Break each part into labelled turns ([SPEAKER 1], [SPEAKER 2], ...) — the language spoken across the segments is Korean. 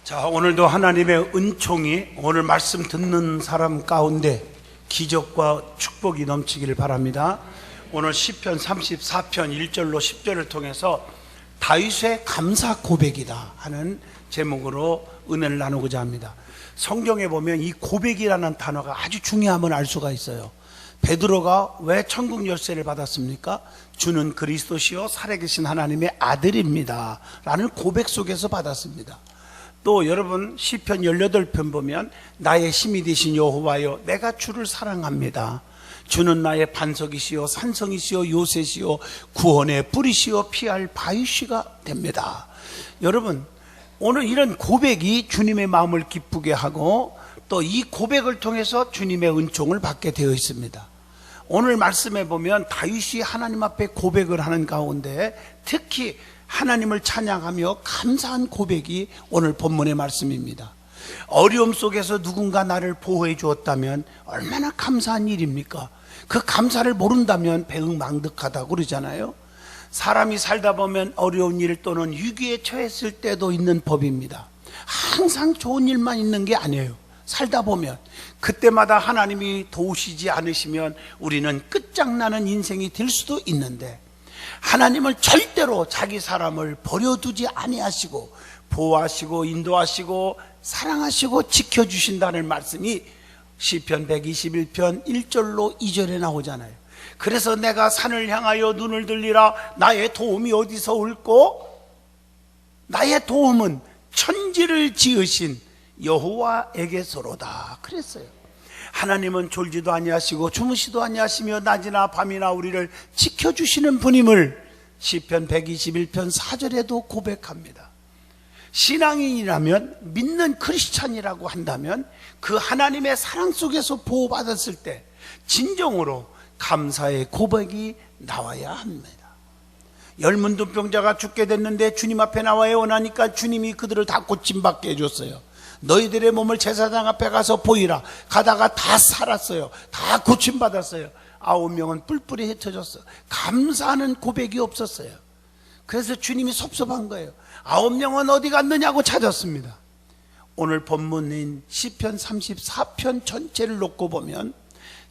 [SPEAKER 1] 자, 오늘도 하나님의 은총이 오늘 말씀 듣는 사람 가운데 기적과 축복이 넘치기를 바랍니다. 오늘 시편 34편 1절로 10절을 통해서 다윗의 감사 고백이다 하는 제목으로 은혜를 나누고자 합니다. 성경에 보면 이 고백이라는 단어가 아주 중요함을 알 수가 있어요. 베드로가 왜 천국 열쇠를 받았습니까? 주는 그리스도시요 살아계신 하나님의 아들입니다 라는 고백 속에서 받았습니다. 또 여러분 시편 18편 보면 나의 힘이 되신 여호와여 내가 주를 사랑합니다. 주는 나의 반석이시요 산성이시요 요새시요 구원의 뿌리시요 피할 바위시가 됩니다. 여러분 오늘 이런 고백이 주님의 마음을 기쁘게 하고 또 이 고백을 통해서 주님의 은총을 받게 되어 있습니다. 오늘 말씀에 보면 다윗이 하나님 앞에 고백을 하는 가운데 특히 하나님을 찬양하며 감사한 고백이 오늘 본문의 말씀입니다. 어려움 속에서 누군가 나를 보호해 주었다면 얼마나 감사한 일입니까? 그 감사를 모른다면 배은망덕하다고 그러잖아요. 사람이 살다 보면 어려운 일 또는 위기에 처했을 때도 있는 법입니다. 항상 좋은 일만 있는 게 아니에요. 살다 보면 그때마다 하나님이 도우시지 않으시면 우리는 끝장나는 인생이 될 수도 있는데 하나님은 절대로 자기 사람을 버려두지 아니하시고 보호하시고 인도하시고 사랑하시고 지켜주신다는 말씀이 시편 121편 1절로 2절에 나오잖아요. 그래서 내가 산을 향하여 눈을 들리라 나의 도움이 어디서 올꼬? 나의 도움은 천지를 지으신 여호와에게서로다 그랬어요. 하나님은 졸지도 아니하시고 주무시도 아니하시며 낮이나 밤이나 우리를 지켜주시는 분임을 시편 121편 4절에도 고백합니다. 신앙인이라면 믿는 크리스찬이라고 한다면 그 하나님의 사랑 속에서 보호받았을 때 진정으로 감사의 고백이 나와야 합니다. 열문둥병자가 죽게 됐는데 주님 앞에 나와야 원하니까 주님이 그들을 다 고침받게 해줬어요. 너희들의 몸을 제사장 앞에 가서 보이라. 가다가 다 살았어요. 다 고침받았어요. 9명은 뿔뿔이 흩어졌어. 감사하는 고백이 없었어요. 그래서 주님이 섭섭한 거예요. 9명은 어디 갔느냐고 찾았습니다. 오늘 본문인 시편 34편 전체를 놓고 보면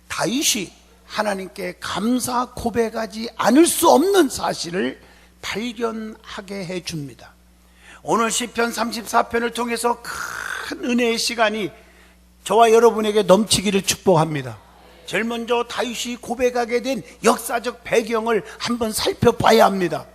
[SPEAKER 1] 다윗이 하나님께 감사 고백하지 않을 수 없는 사실을 발견하게 해줍니다. 오늘 시편 34편을 통해서 큰 은혜의 시간이 저와 여러분에게 넘치기를 축복합니다. 제일 먼저 다윗이 고백하게 된 역사적 배경을 한번 살펴봐야 합니다.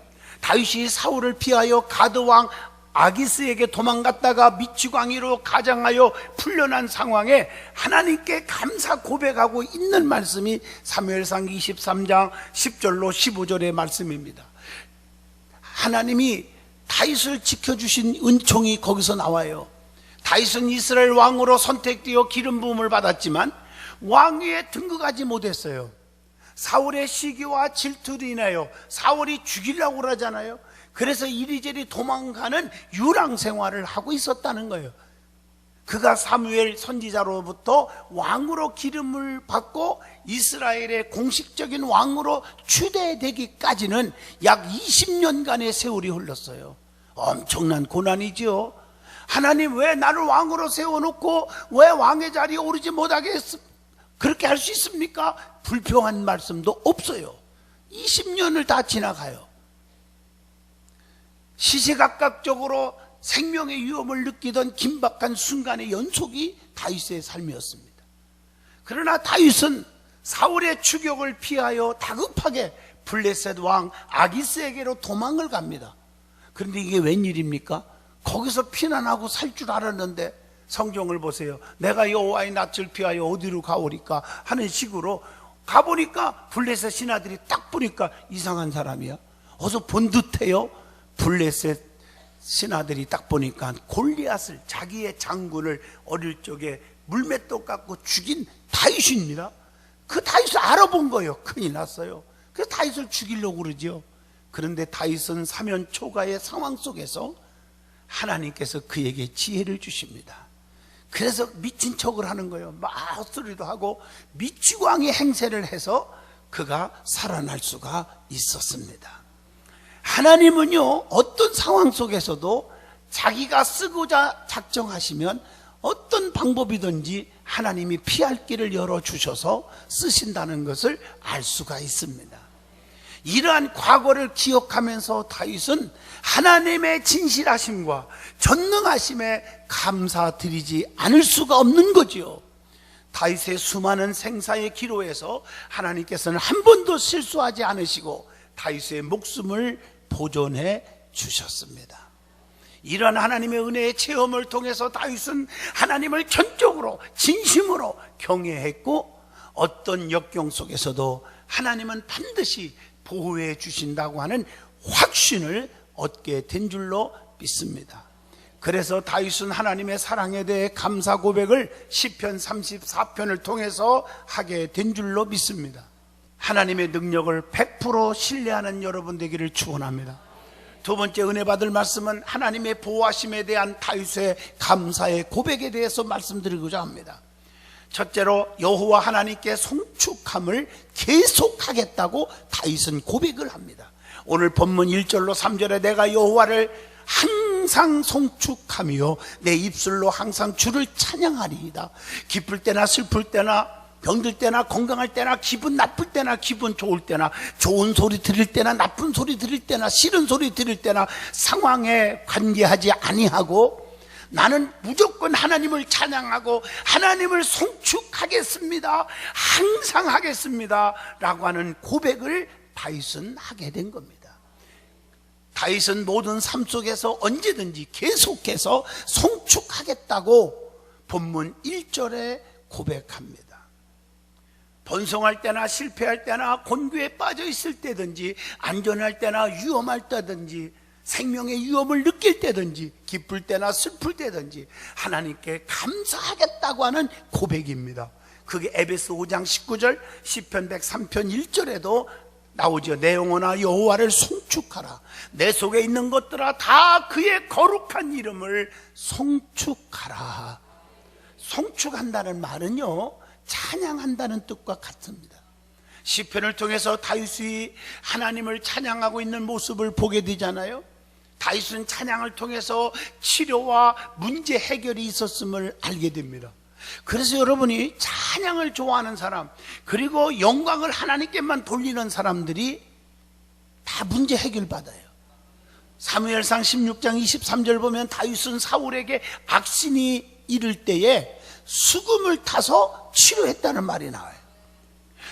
[SPEAKER 1] 다윗이 사울을 피하여 가드왕 아기스에게 도망갔다가 미치광이로 가장하여 풀려난 상황에 하나님께 감사 고백하고 있는 말씀이 사무엘상 23장 10절로 15절의 말씀입니다. 하나님이 다윗을 지켜주신 은총이 거기서 나와요. 다윗은 이스라엘 왕으로 선택되어 기름 부음을 받았지만 왕위에 등극하지 못했어요. 사울의 시기와 질투로 인하여 사울이 죽이려고 그러잖아요. 그래서 이리저리 도망가는 유랑 생활을 하고 있었다는 거예요. 그가 사무엘 선지자로부터 왕으로 기름을 받고 이스라엘의 공식적인 왕으로 추대되기까지는 약 20년간의 세월이 흘렀어요. 엄청난 고난이지요. 하나님 왜 나를 왕으로 세워놓고 왜 왕의 자리에 오르지 못하게 그렇게 할 수 있습니까? 불평한 말씀도 없어요. 20년을 다 지나가요. 시시각각적으로 생명의 위험을 느끼던 긴박한 순간의 연속이 다윗의 삶이었습니다. 그러나 다윗은 사울의 추격을 피하여 다급하게 블레셋 왕 아기스에게로 도망을 갑니다. 그런데 이게 웬일입니까? 거기서 피난하고 살 줄 알았는데 성경을 보세요. 내가 여호와의 낯을 피하여 어디로 가오리까 하는 식으로 가보니까 블레셋 신하들이 딱 보니까 이상한 사람이야. 어서 본 듯해요. 블레셋 신하들이 딱 보니까 골리앗을 자기의 장군을 어릴 적에 물맷돌 깎고 죽인 다윗입니다. 그 다윗을 알아본 거예요. 큰일 났어요. 그래서 다윗을 죽이려고 그러죠. 그런데 다윗은 사면 초가의 상황 속에서 하나님께서 그에게 지혜를 주십니다. 그래서 미친 척을 하는 거예요. 막 헛소리도 하고 미치광이 행세를 해서 그가 살아날 수가 있었습니다. 하나님은요 어떤 상황 속에서도 자기가 쓰고자 작정하시면 어떤 방법이든지 하나님이 피할 길을 열어주셔서 쓰신다는 것을 알 수가 있습니다. 이러한 과거를 기억하면서 다윗은 하나님의 진실하심과 전능하심에 감사드리지 않을 수가 없는 거지요. 다윗의 수많은 생사의 기로에서 하나님께서는 한 번도 실수하지 않으시고 다윗의 목숨을 보존해 주셨습니다. 이런 하나님의 은혜의 체험을 통해서 다윗은 하나님을 전적으로 진심으로 경외했고 어떤 역경 속에서도 하나님은 반드시 보호해 주신다고 하는 확신을 얻게 된 줄로 믿습니다. 그래서 다윗은 하나님의 사랑에 대해 감사 고백을 시편 34편을 통해서 하게 된 줄로 믿습니다. 하나님의 능력을 100% 신뢰하는 여러분 되기를 축원합니다. 두 번째 은혜 받을 말씀은 하나님의 보호하심에 대한 다윗의 감사의 고백에 대해서 말씀드리고자 합니다. 첫째로 여호와 하나님께 송축함을 계속하겠다고 다윗은 고백을 합니다. 오늘 본문 1절로 3절에 내가 여호와를 항상 송축하며 내 입술로 항상 주를 찬양하리이다. 기쁠 때나 슬플 때나 병들 때나 건강할 때나 기분 나쁠 때나 기분 좋을 때나 좋은 소리 들을 때나 나쁜 소리 들을 때나 싫은 소리 들을 때나 상황에 관계하지 아니하고 나는 무조건 하나님을 찬양하고 하나님을 송축하겠습니다. 항상 하겠습니다. 라고 하는 고백을 다윗은 하게 된 겁니다. 다윗은 모든 삶 속에서 언제든지 계속해서 송축하겠다고 본문 1절에 고백합니다. 번성할 때나 실패할 때나 곤교에 빠져 있을 때든지 안전할 때나 위험할 때든지 생명의 위험을 느낄 때든지 기쁠 때나 슬플 때든지 하나님께 감사하겠다고 하는 고백입니다. 그게 에베소 5장 19절 시편 103편 1절에도 나오죠. 내 영혼아 여호와를 송축하라. 내 속에 있는 것들아 다 그의 거룩한 이름을 송축하라. 송축한다는 말은요 찬양한다는 뜻과 같습니다. 시편을 통해서 다윗이 하나님을 찬양하고 있는 모습을 보게 되잖아요. 다윗은 찬양을 통해서 치료와 문제 해결이 있었음을 알게 됩니다. 그래서 여러분이 찬양을 좋아하는 사람 그리고 영광을 하나님께만 돌리는 사람들이 다 문제 해결 받아요. 사무엘상 16장 23절 보면 다윗은 사울에게 악신이 이를 때에 수금을 타서 치료했다는 말이 나와요.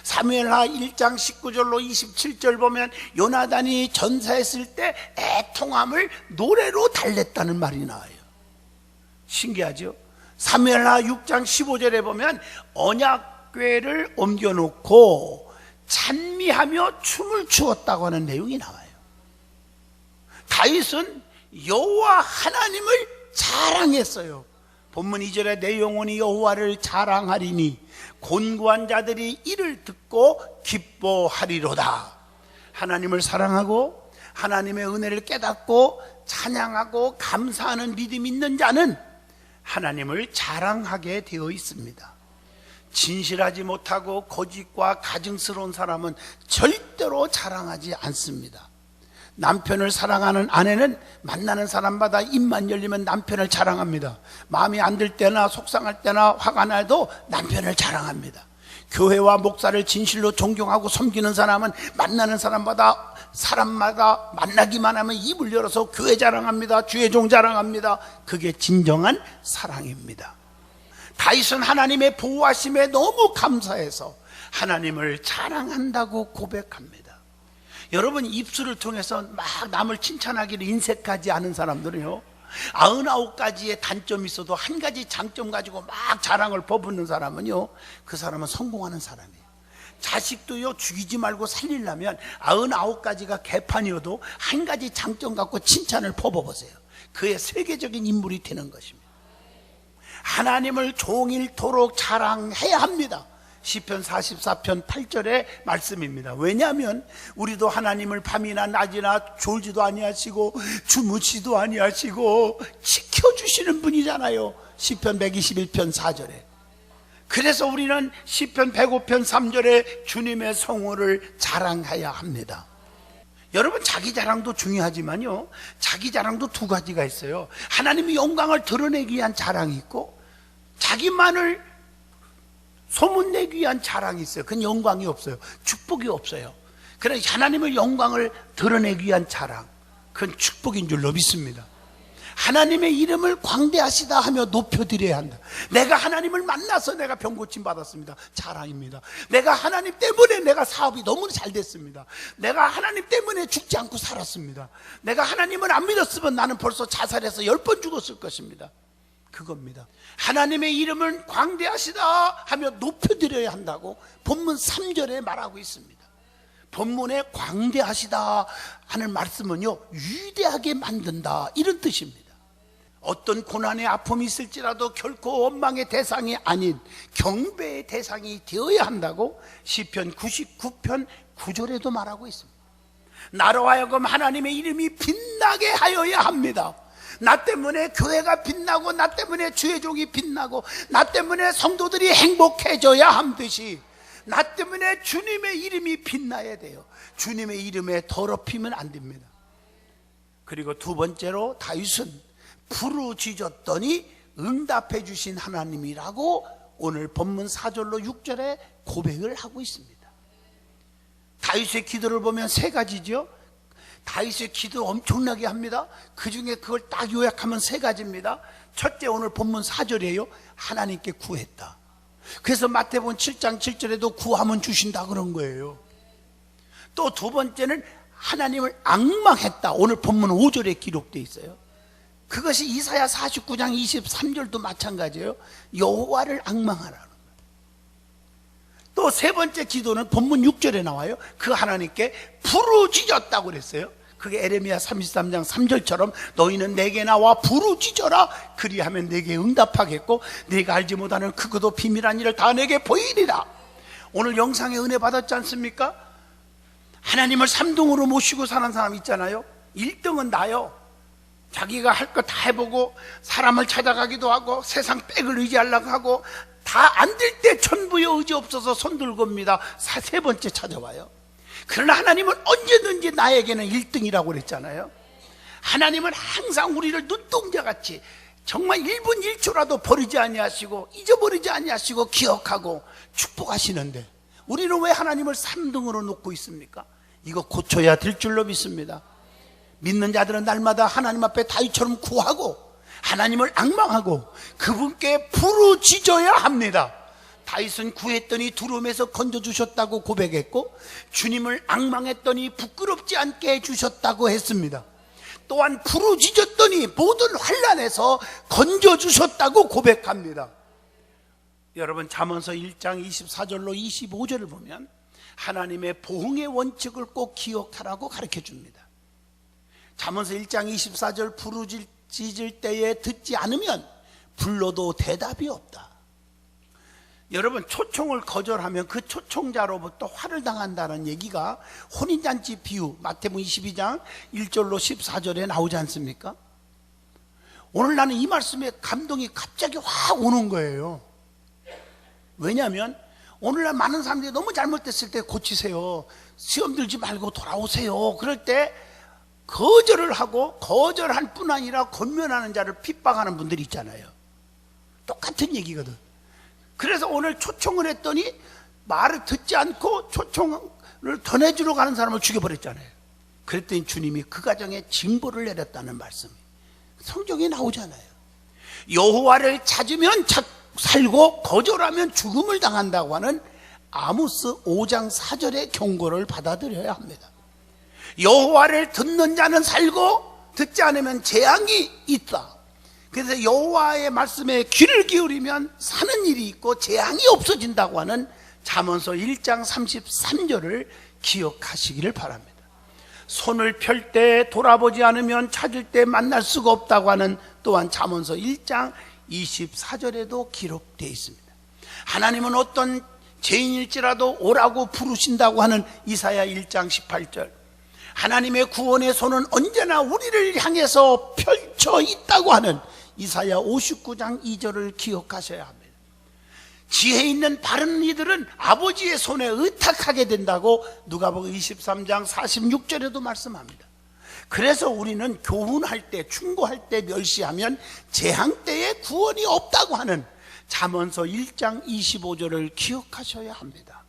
[SPEAKER 1] 사무엘하 1장 19절로 27절 보면 요나단이 전사했을 때 애통함을 노래로 달랬다는 말이 나와요. 신기하죠? 사무엘하 6장 15절에 보면 언약궤를 옮겨놓고 찬미하며 춤을 추었다고 하는 내용이 나와요. 다윗은 여호와 하나님을 자랑했어요. 본문 2절에 내 영혼이 여호와를 자랑하리니 곤고한 자들이 이를 듣고 기뻐하리로다. 하나님을 사랑하고 하나님의 은혜를 깨닫고 찬양하고 감사하는 믿음 있는 자는 하나님을 자랑하게 되어 있습니다. 진실하지 못하고 거짓과 가증스러운 사람은 절대로 자랑하지 않습니다. 남편을 사랑하는 아내는 만나는 사람마다 입만 열리면 남편을 자랑합니다. 마음이 안 들 때나 속상할 때나 화가 나도 남편을 자랑합니다. 교회와 목사를 진실로 존경하고 섬기는 사람은 만나는 사람마다 만나기만 하면 입을 열어서 교회 자랑합니다. 주의 종 자랑합니다. 그게 진정한 사랑입니다. 다윗은 하나님의 보호하심에 너무 감사해서 하나님을 자랑한다고 고백합니다. 여러분 입술을 통해서 막 남을 칭찬하기를 인색하지 않은 사람들은요 99가지의 단점이 있어도 한 가지 장점 가지고 막 자랑을 퍼붓는 사람은요 그 사람은 성공하는 사람이에요. 자식도요 죽이지 말고 살리려면 99가지가 개판이어도 한 가지 장점 갖고 칭찬을 퍼부어보세요. 그의 세계적인 인물이 되는 것입니다. 하나님을 종일토록 자랑해야 합니다. 시편 44편 8절의 말씀입니다. 왜냐하면 우리도 하나님을 밤이나 낮이나 졸지도 아니하시고 주무시도 아니하시고 지켜주시는 분이잖아요. 시편 121편 4절에. 그래서 우리는 시편 105편 3절에 주님의 성호를 자랑해야 합니다. 여러분, 자기 자랑도 중요하지만요, 자기 자랑도 두 가지가 있어요. 하나님의 영광을 드러내기 위한 자랑이 있고, 자기만을 소문내기 위한 자랑이 있어요. 그건 영광이 없어요. 축복이 없어요. 그러나 하나님의 영광을 드러내기 위한 자랑, 그건 축복인 줄로 믿습니다. 하나님의 이름을 광대하시다 하며 높여드려야 한다. 내가 하나님을 만나서 내가 병 고침 받았습니다. 자랑입니다. 내가 하나님 때문에 내가 사업이 너무 잘 됐습니다. 내가 하나님 때문에 죽지 않고 살았습니다. 내가 하나님을 안 믿었으면 나는 벌써 자살해서 10번 죽었을 것입니다. 그겁니다. 하나님의 이름을 광대하시다 하며 높여드려야 한다고 본문 3절에 말하고 있습니다. 본문에 광대하시다 하는 말씀은요, 위대하게 만든다, 이런 뜻입니다. 어떤 고난의 아픔이 있을지라도 결코 원망의 대상이 아닌 경배의 대상이 되어야 한다고 시편 99편 9절에도 말하고 있습니다. 나로 하여금 하나님의 이름이 빛나게 하여야 합니다. 나 때문에 교회가 빛나고, 나 때문에 주의 종이 빛나고, 나 때문에 성도들이 행복해져야 함듯이 나 때문에 주님의 이름이 빛나야 돼요. 주님의 이름에 더럽히면 안 됩니다. 그리고 두 번째로 다윗은 부르짖었더니 응답해 주신 하나님이라고 오늘 본문 4절로 6절에 고백을 하고 있습니다. 다윗의 기도를 보면 세 가지죠. 다윗의 기도 엄청나게 합니다. 그 중에 그걸 딱 요약하면 세 가지입니다. 첫째, 오늘 본문 4절이에요. 하나님께 구했다. 그래서 마태복음 7장 7절에도 구하면 주신다 그런 거예요. 또 두 번째는 하나님을 앙망했다. 오늘 본문 5절에 기록되어 있어요. 그것이 이사야 49장 23절도 마찬가지예요. 여호와를 앙망하라는 거예요. 또 세 번째 기도는 본문 6절에 나와요. 그 하나님께 부르짖었다고 그랬어요. 그게 에레미야 33장 3절처럼 너희는 내게 나와 부르짖어라. 그리하면 내게 응답하겠고 네가 알지 못하는 크고도 비밀한 일을 다 내게 보이리라. 오늘 영상에 은혜 받았지 않습니까? 하나님을 3등으로 모시고 사는 사람 있잖아요. 1등은 나요. 자기가 할 거 다 해보고 사람을 찾아가기도 하고 세상 백을 의지하려고 하고 다 안 될 때 천부의 의지 없어서 손 들고 옵니다. 세 번째 찾아와요. 그러나 하나님은 언제든지 나에게는 1등이라고 그랬잖아요. 하나님은 항상 우리를 눈동자같이 정말 1분 1초라도 버리지 아니하시고 잊어버리지 아니하시고 기억하고 축복하시는데 우리는 왜 하나님을 3등으로 놓고 있습니까? 이거 고쳐야 될 줄로 믿습니다. 믿는 자들은 날마다 하나님 앞에 다윗처럼 구하고 하나님을 앙망하고 그분께 부르짖어야 합니다. 다윗은 구했더니 두려움에서 건져주셨다고 고백했고 주님을 앙망했더니 부끄럽지 않게 해주셨다고 했습니다. 또한 부르짖었더니 모든 환난에서 건져주셨다고 고백합니다. 여러분, 잠언서 1장 24절로 25절을 보면 하나님의 보응의 원칙을 꼭 기억하라고 가르쳐줍니다. 잠언서 1장 24절 부르짖을 때에 듣지 않으면 불러도 대답이 없다. 여러분, 초청을 거절하면 그 초청자로부터 화를 당한다는 얘기가 혼인잔치 비유 마태복음 22장 1절로 14절에 나오지 않습니까? 오늘 나는 이 말씀에 감동이 갑자기 확 오는 거예요. 왜냐하면 오늘날 많은 사람들이 너무 잘못됐을 때 고치세요, 시험 들지 말고 돌아오세요, 그럴 때 거절을 하고 거절할 뿐 아니라 권면하는 자를 핍박하는 분들이 있잖아요. 똑같은 얘기거든. 그래서 오늘 초청을 했더니 말을 듣지 않고 초청을 전해주러 가는 사람을 죽여버렸잖아요. 그랬더니 주님이 그 가정에 징벌을 내렸다는 말씀이 성경에 나오잖아요. 여호와를 찾으면 살고 거절하면 죽음을 당한다고 하는 아모스 5장 4절의 경고를 받아들여야 합니다. 여호와를 듣는 자는 살고 듣지 않으면 재앙이 있다. 그래서 여호와의 말씀에 귀를 기울이면 사는 일이 있고 재앙이 없어진다고 하는 잠언서 1장 33절을 기억하시기를 바랍니다. 손을 펼 때 돌아보지 않으면 찾을 때 만날 수가 없다고 하는 또한 잠언서 1장 24절에도 기록되어 있습니다. 하나님은 어떤 죄인일지라도 오라고 부르신다고 하는 이사야 1장 18절, 하나님의 구원의 손은 언제나 우리를 향해서 펼쳐 있다고 하는 이사야 59장 2절을 기억하셔야 합니다. 지혜 있는 바른 이들은 아버지의 손에 의탁하게 된다고 누가복음 23장 46절에도 말씀합니다. 그래서 우리는 교훈할 때, 충고할 때 멸시하면 재앙 때에 구원이 없다고 하는 잠언서 1장 25절을 기억하셔야 합니다.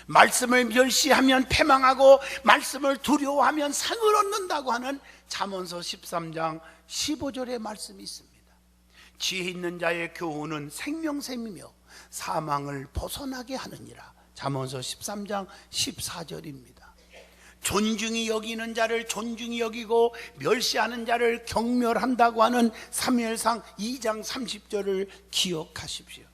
[SPEAKER 1] 말씀을 멸시하면 패망하고 말씀을 두려워하면 상을 얻는다고 하는 잠언서 13장 15절의 말씀이 있습니다. 지혜 있는 자의 교훈은 생명샘이며 사망을 벗어나게 하느니라. 잠언서 13장 14절입니다. 존중히 여기는 자를 존중히 여기고 멸시하는 자를 경멸한다고 하는 사무엘상 2장 30절을 기억하십시오.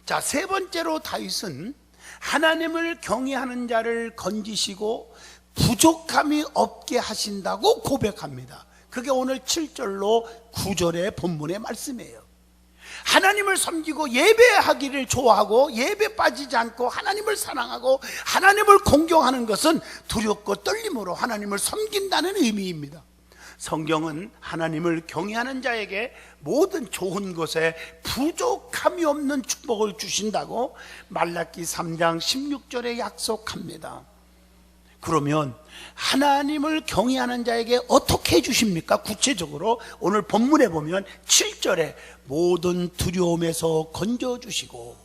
[SPEAKER 1] 자, 세 번째로 다윗은 하나님을 경외하는 자를 건지시고 부족함이 없게 하신다고 고백합니다. 그게 오늘 7절로 9절의 본문의 말씀이에요. 하나님을 섬기고 예배하기를 좋아하고 예배 빠지지 않고 하나님을 사랑하고 하나님을 공경하는 것은 두렵고 떨림으로 하나님을 섬긴다는 의미입니다. 성경은 하나님을 경외하는 자에게 모든 좋은 것에 부족함이 없는 축복을 주신다고 말라기 3장 16절에 약속합니다. 그러면 하나님을 경외하는 자에게 어떻게 해주십니까? 구체적으로 오늘 본문에 보면 7절에 모든 두려움에서 건져주시고,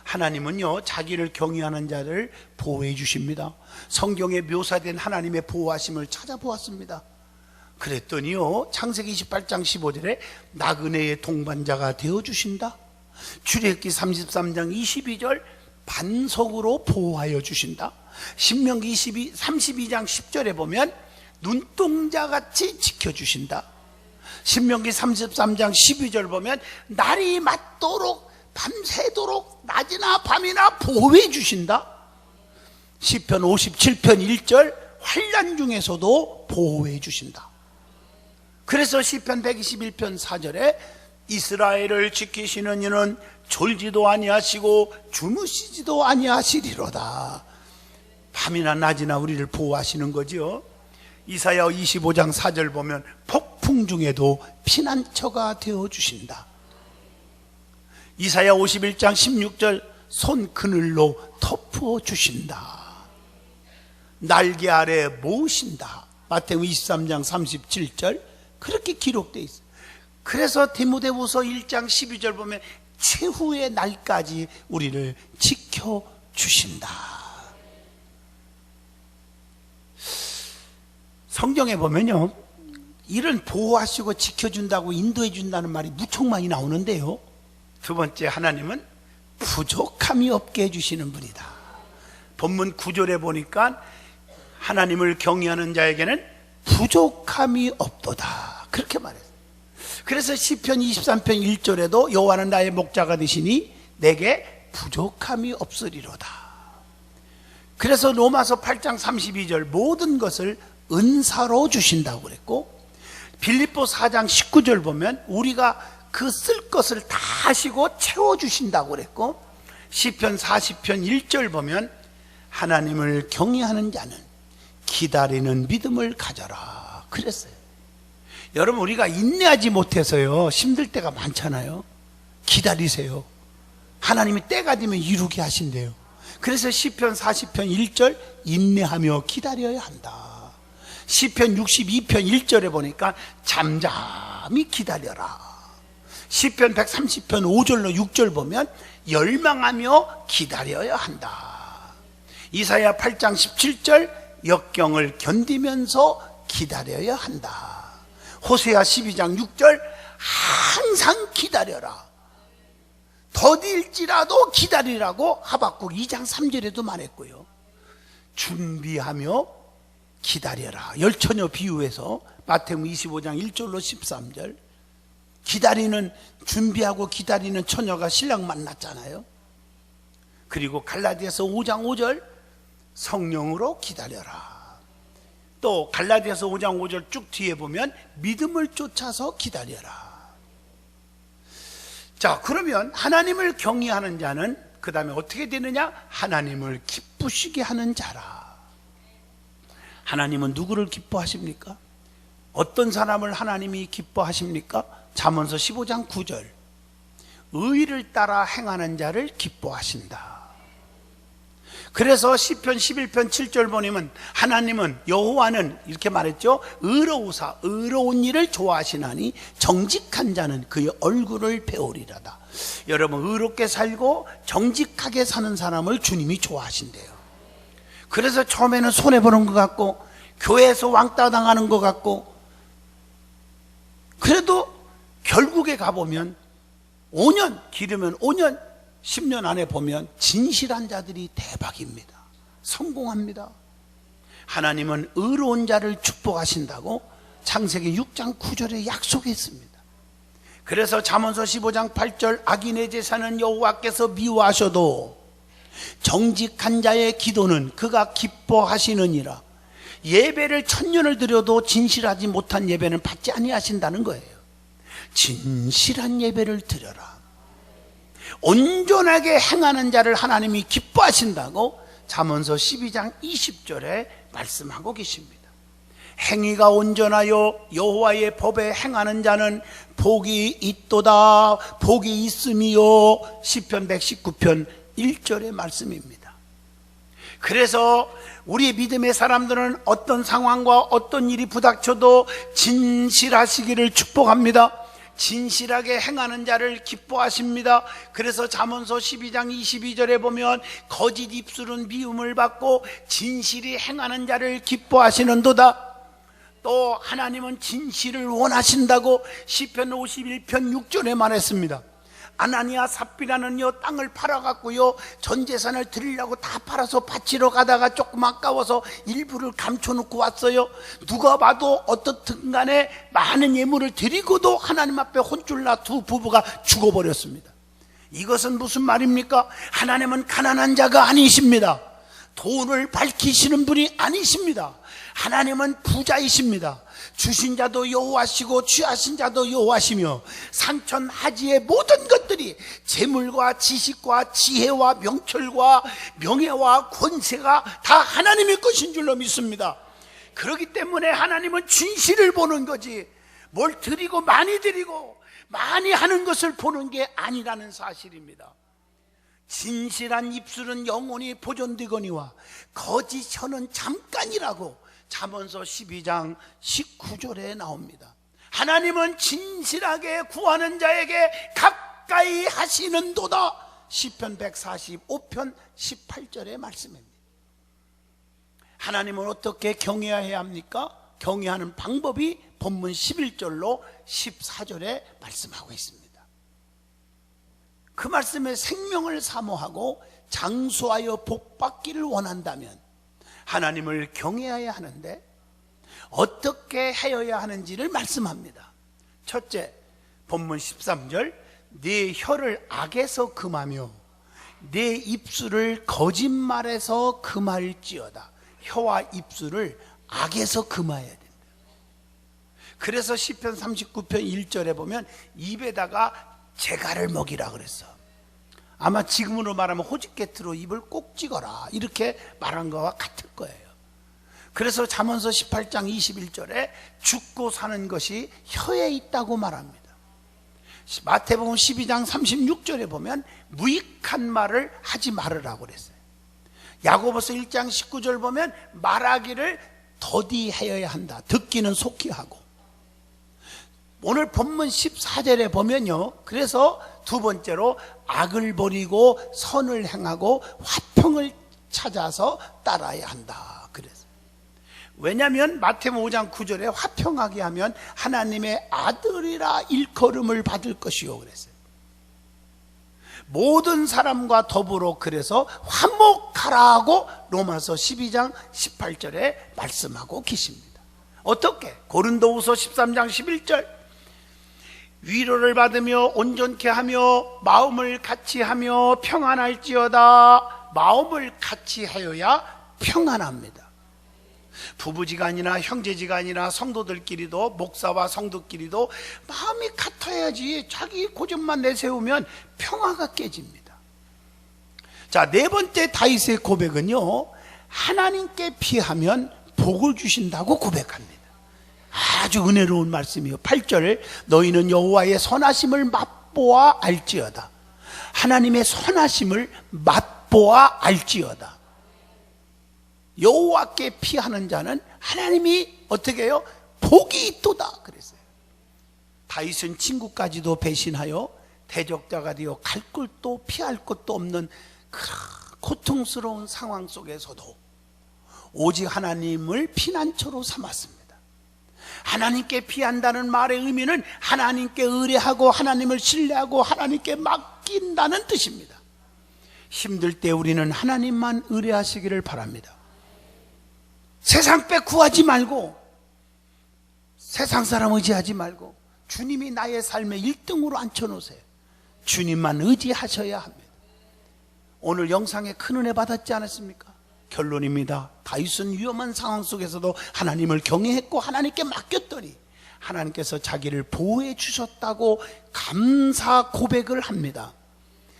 [SPEAKER 1] 하나님은요 자기를 경외하는 자를 보호해 주십니다. 성경에 묘사된 하나님의 보호하심을 찾아보았습니다. 그랬더니요 창세기 28장 15절에 나그네의 동반자가 되어주신다. 출애굽기 33장 22절 반석으로 보호하여 주신다. 신명기 32장 10절에 보면 눈동자같이 지켜주신다. 신명기 33장 12절 보면 날이 맞도록 밤새도록 낮이나 밤이나 보호해 주신다. 시편 57편 1절 환난 중에서도 보호해 주신다. 그래서 시편 121편 4절에 이스라엘을 지키시는 이는 졸지도 아니하시고 주무시지도 아니하시리로다. 밤이나 낮이나 우리를 보호하시는 거죠. 이사야 25장 4절 보면 폭풍 중에도 피난처가 되어주신다. 이사야 51장 16절 손 그늘로 덮어 주신다. 날개 아래 모으신다. 마태복음 23장 37절 그렇게 기록되어 있어요. 그래서 디모데후서 1장 12절 보면 최후의 날까지 우리를 지켜주신다. 성경에 보면요 이런 보호하시고 지켜준다고 인도해 준다는 말이 무척 많이 나오는데요, 두 번째, 하나님은 부족함이 없게 해주시는 분이다. 본문 9절에 보니까 하나님을 경외하는 자에게는 부족함이 없도다 그렇게 말했어요. 그래서 시편 23편 1절에도 여호와는 나의 목자가 되시니 내게 부족함이 없으리로다. 그래서 로마서 8장 32절 모든 것을 은사로 주신다고 그랬고, 빌립보 4장 19절 보면 우리가 그 쓸 것을 다 하시고 채워주신다고 그랬고, 시편 40편 1절 보면 하나님을 경외하는 자는 기다리는 믿음을 가져라 그랬어요. 여러분 우리가 인내하지 못해서요 힘들 때가 많잖아요. 기다리세요. 하나님이 때가 되면 이루게 하신대요. 그래서 시편 40편 1절 인내하며 기다려야 한다. 시편 62편 1절에 보니까 잠잠히 기다려라. 시편 130편 5절로 6절 보면 열망하며 기다려야 한다. 이사야 8장 17절 역경을 견디면서 기다려야 한다. 호세아 12장 6절 항상 기다려라. 더딜지라도 기다리라고 하박국 2장 3절에도 말했고요. 준비하며 기다려라. 열처녀 비유에서 마태복음 25장 1절로 13절 기다리는, 준비하고 기다리는 처녀가 신랑 만났잖아요. 그리고 갈라디아서 5장 5절 성령으로 기다려라. 또 갈라디아서 5장 5절 쭉 뒤에 보면 믿음을 쫓아서 기다려라. 자, 그러면 하나님을 경외하는 자는 그 다음에 어떻게 되느냐? 하나님을 기쁘시게 하는 자라. 하나님은 누구를 기뻐하십니까? 어떤 사람을 하나님이 기뻐하십니까? 잠언서 15장 9절 의를 따라 행하는 자를 기뻐하신다. 그래서 시편 11편 7절 보면 하나님은, 여호와는 이렇게 말했죠. 의로우사 의로운 일을 좋아하시나니 정직한 자는 그의 얼굴을 배우리라다. 여러분, 의롭게 살고 정직하게 사는 사람을 주님이 좋아하신대요. 그래서 처음에는 손해보는 것 같고 교회에서 왕따 당하는 것 같고, 그래도 결국에 가보면 5년, 길으면 5년, 10년 안에 보면 진실한 자들이 대박입니다. 성공합니다. 하나님은 의로운 자를 축복하신다고 창세기 6장 9절에 약속했습니다. 그래서 잠언서 15장 8절 악인의 제사는 여호와께서 미워하셔도 정직한 자의 기도는 그가 기뻐하시느니라. 예배를 1000년을 드려도 진실하지 못한 예배는 받지 아니하신다는 거예요. 진실한 예배를 드려라. 온전하게 행하는 자를 하나님이 기뻐하신다고 잠언서 12장 20절에 말씀하고 계십니다. 행위가 온전하여 여호와의 법에 행하는 자는 복이 있도다. 복이 있음이요. 시편 119편 1절의 말씀입니다. 그래서 우리 믿음의 사람들은 어떤 상황과 어떤 일이 부닥쳐도 진실하시기를 축복합니다. 진실하게 행하는 자를 기뻐하십니다. 그래서 잠언서 12장 22절에 보면 거짓 입술은 미움을 받고 진실이 행하는 자를 기뻐하시는도다. 또 하나님은 진실을 원하신다고 시편 51편 6절에 말했습니다. 아나니아 삽비라는요 땅을 팔아갖고요 전 재산을 드리려고 다 팔아서 바치러 가다가 조금 아까워서 일부를 감춰놓고 왔어요. 누가 봐도 어떻든 간에 많은 예물을 드리고도 하나님 앞에 혼쭐나 두 부부가 죽어버렸습니다. 이것은 무슨 말입니까? 하나님은 가난한 자가 아니십니다. 돈을 밝히시는 분이 아니십니다. 하나님은 부자이십니다. 주신 자도 여호와시고 취하신 자도 여호와시며 산천하지의 모든 것들이 재물과 지식과 지혜와 명철과 명예와 권세가 다 하나님의 것인 줄로 믿습니다. 그렇기 때문에 하나님은 진실을 보는 거지 뭘 드리고 많이 드리고 많이 하는 것을 보는 게 아니라는 사실입니다. 진실한 입술은 영원히 보존되거니와 거짓 혀는 잠깐이라고 잠언서 12장 19절에 나옵니다. 하나님은 진실하게 구하는 자에게 가까이 하시는도다. 시편 145편 18절의 말씀입니다. 하나님은 어떻게 경외해야 합니까? 경외하는 방법이 본문 11절로 14절에 말씀하고 있습니다. 그 말씀에 생명을 사모하고 장수하여 복받기를 원한다면 하나님을 경외해야 하는데 어떻게 하여야 하는지를 말씀합니다. 첫째, 본문 13절 네 혀를 악에서 금하며 네 입술을 거짓말에서 금할지어다. 혀와 입술을 악에서 금해야 된다. 그래서 시편 39편 1절에 보면 입에다가 재갈을 먹이라 그랬어. 아마 지금으로 말하면 호집개트로 입을 꼭 찍어라 이렇게 말한 거와 같을 거예요. 그래서 잠언서 18장 21절에 죽고 사는 것이 혀에 있다고 말합니다. 마태복음 12장 36절에 보면 무익한 말을 하지 말으라고 그랬어요. 야고보서 1장 19절 보면 말하기를 더디하여야 한다. 듣기는 속히 하고. 오늘 본문 14절에 보면요, 그래서 두 번째로 악을 버리고 선을 행하고 화평을 찾아서 따라야 한다 그래서. 왜냐하면 마태복음 5장 9절에 화평하게 하면 하나님의 아들이라 일컬음을 받을 것이요 그랬어요. 모든 사람과 더불어 그래서 화목하라고 로마서 12장 18절에 말씀하고 계십니다. 어떻게? 고린도후서 13장 11절 위로를 받으며 온전케 하며 마음을 같이 하며 평안할지어다. 마음을 같이 하여야 평안합니다. 부부지간이나 형제지간이나 성도들끼리도 목사와 성도끼리도 마음이 같아야지 자기 고집만 내세우면 평화가 깨집니다. 자, 네 번째 다윗의 고백은요, 하나님께 피하면 복을 주신다고 고백합니다. 아주 은혜로운 말씀이요. 8절 너희는 여호와의 선하심을 맛보아 알지어다. 하나님의 선하심을 맛보아 알지어다. 여호와께 피하는 자는 하나님이 어떻게 해요? 복이 있도다 그랬어요. 다윗은 친구까지도 배신하여 대적자가 되어 갈 곳도 피할 곳도 없는 고통스러운 상황 속에서도 오직 하나님을 피난처로 삼았습니다. 하나님께 피한다는 말의 의미는 하나님께 의뢰하고 하나님을 신뢰하고 하나님께 맡긴다는 뜻입니다. 힘들 때 우리는 하나님만 의뢰하시기를 바랍니다. 세상 빼 구하지 말고 세상 사람 의지하지 말고 주님이 나의 삶의 1등으로 앉혀놓으세요. 주님만 의지하셔야 합니다. 오늘 영상에 큰 은혜 받았지 않았습니까? 결론입니다. 다윗은 위험한 상황 속에서도 하나님을 경외했고 하나님께 맡겼더니 하나님께서 자기를 보호해 주셨다고 감사 고백을 합니다.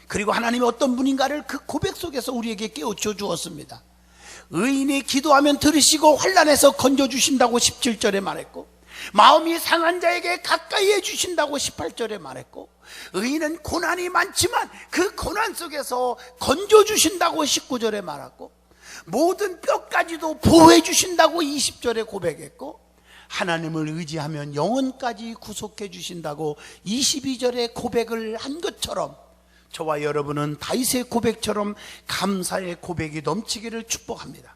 [SPEAKER 1] 그리고 하나님이 어떤 분인가를 그 고백 속에서 우리에게 깨우쳐 주었습니다. 의인이 기도하면 들으시고 환난에서 건져주신다고 17절에 말했고, 마음이 상한 자에게 가까이 해주신다고 18절에 말했고, 의인은 고난이 많지만 그 고난 속에서 건져주신다고 19절에 말했고, 모든 뼈까지도 보호해 주신다고 20절에 고백했고, 하나님을 의지하면 영혼까지 구속해 주신다고 22절에 고백을 한 것처럼 저와 여러분은 다윗의 고백처럼 감사의 고백이 넘치기를 축복합니다.